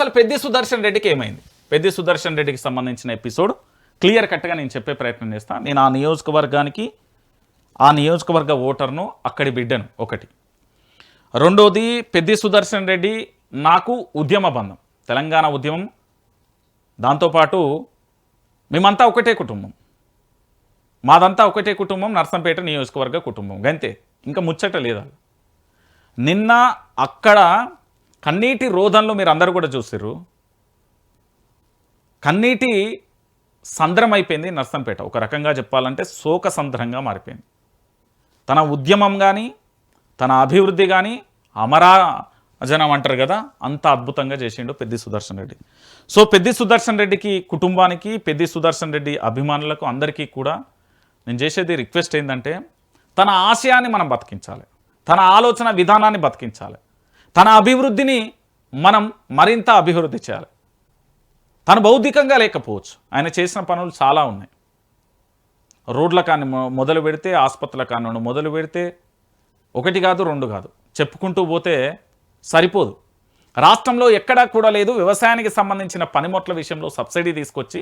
అసలు పెద్ది సుదర్శన్ రెడ్డికి ఏమైంది? పెద్ది సుదర్శన్ రెడ్డికి సంబంధించిన ఎపిసోడ్ క్లియర్ కట్గా నేను చెప్పే ప్రయత్నం చేస్తాను. నేను ఆ నియోజకవర్గానికి ఆ నియోజకవర్గ ఓటర్ను అక్కడి బిడ్డను ఒకటి. రెండోది, పెద్ది సుదర్శన్ రెడ్డి నాకు ఉద్యమ బంధం, తెలంగాణ ఉద్యమం, దాంతోపాటు మేమంతా ఒకటే కుటుంబం, మాదంతా ఒకటే కుటుంబం, నర్సంపేట నియోజకవర్గ కుటుంబం, గంతే, ఇంకా ముచ్చట లేదా. నిన్న అక్కడ కన్నీటి రోదనలు మీరు అందరూ కూడా చూసిర్రు. కన్నీటి సంద్రం అయిపోయింది నర్సంపేట. ఒక రకంగా చెప్పాలంటే శోక సంద్రంగా మారిపోయింది. తన ఉద్యమం కానీ తన అభివృద్ధి కానీ అమరాజనం అంటారు కదా, అంత అద్భుతంగా చేసిండు పెద్ది సుదర్శన్ రెడ్డి. సో పెద్ది సుదర్శన్ రెడ్డికి కుటుంబానికి, పెద్ది సుదర్శన్ రెడ్డి అభిమానులకు అందరికీ కూడా నేను చేసేది రిక్వెస్ట్ ఏంటంటే, తన ఆశయాన్ని మనం బతికించాలి, తన ఆలోచన విధానాన్ని బతికించాలి, తన అభివృద్ధిని మనం మరింత అభివృద్ధి చేయాలి. తను బౌద్ధికంగా లేకపోవచ్చు, ఆయన చేసిన పనులు చాలా ఉన్నాయి. రోడ్ల కాని మొదలు పెడితే, ఆసుపత్రుల కాని మొదలు పెడితే, ఒకటి కాదు రెండు కాదు, చెప్పుకుంటూ పోతే సరిపోదు. రాష్ట్రంలో ఎక్కడా కూడా లేదు. వ్యవసాయానికి సంబంధించిన పనిముట్ల విషయంలో సబ్సిడీ తీసుకొచ్చి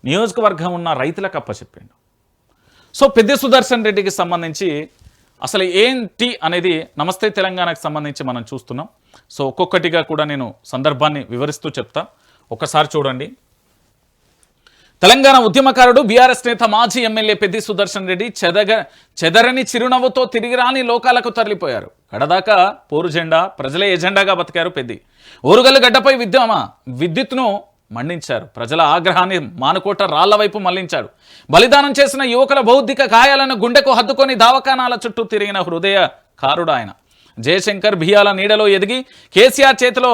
నియోజకవర్గం ఉన్న రైతులకు అప్పచెప్పిండు. సో పెద్ది సుదర్శన్ రెడ్డికి సంబంధించి అసలు ఏంటి అనేది నమస్తే తెలంగాణకు సంబంధించి మనం చూస్తున్నాం. సో ఒక్కొక్కటిగా కూడా నేను సందర్భాన్ని వివరిస్తూ చెప్తా. ఒకసారి చూడండి. తెలంగాణ ఉద్యమకారుడు, బీఆర్ఎస్ నేత, మాజీ ఎమ్మెల్యే పెద్ది సుదర్శన్ రెడ్డి చెదరని చిరునవ్వుతో తిరిగి రాని లోకాలకు తరలిపోయారు. కడదాకా పోరు జెండా, ప్రజలే ఎజెండాగా బతికారు పెద్ది. ఓరుగల్లు గడ్డపై విద్యుత్ను మండించారు. ప్రజల ఆగ్రహాన్ని మానుకోట రాళ్ల వైపు మళ్లించాడు. బలిదానం చేసిన యువకుల బౌద్ధిక గాయాలను గుండెకు హద్దుకొని దావకానాల చుట్టూ తిరిగిన హృదయకారుడు ఆయన. జయశంకర్ బియ్యాల నీడలో ఎదిగి కేసీఆర్ చేతిలో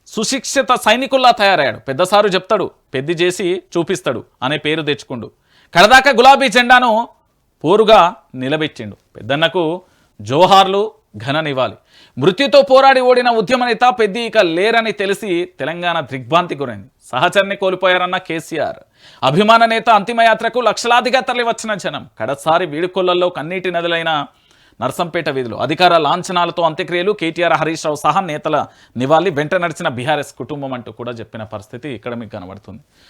సుశిక్షిత సైనికుల్లా తయారయ్యాడు. పెద్దసారు చెప్తాడు, పెద్ది చేసి చూపిస్తాడు అనే పేరు తెచ్చుకుండు. కడదాకా గులాబీ జెండాను పోరుగా నిలబెట్టిండు. పెద్దన్నకు జోహార్లు, ఘననివ్వాలి. మృత్యుతో పోరాడి ఓడిన ఉద్యమ నేత పెద్ది ఇక లేరని తెలిసి తెలంగాణ దిగ్భ్రాంతి గురైంది. సహచర్ని కోల్పోయారన్న కేసీఆర్. అభిమాన నేత అంతిమయాత్రకు లక్షలాదిగా తరలివచ్చిన జనం. కడసారి వీడుకొల్లలో కన్నీటి నదులైన నర్సంపేట వీధులు. అధికార లాంఛనాలతో అంత్యక్రియలు. కేటీఆర్, హరీష్ రావు సహా నేతల నివాళి. వెంట నడిచిన బీఆర్ఎస్ కుటుంబం అంటూ కూడా చెప్పిన పరిస్థితి ఇక్కడ మీకు కనబడుతుంది.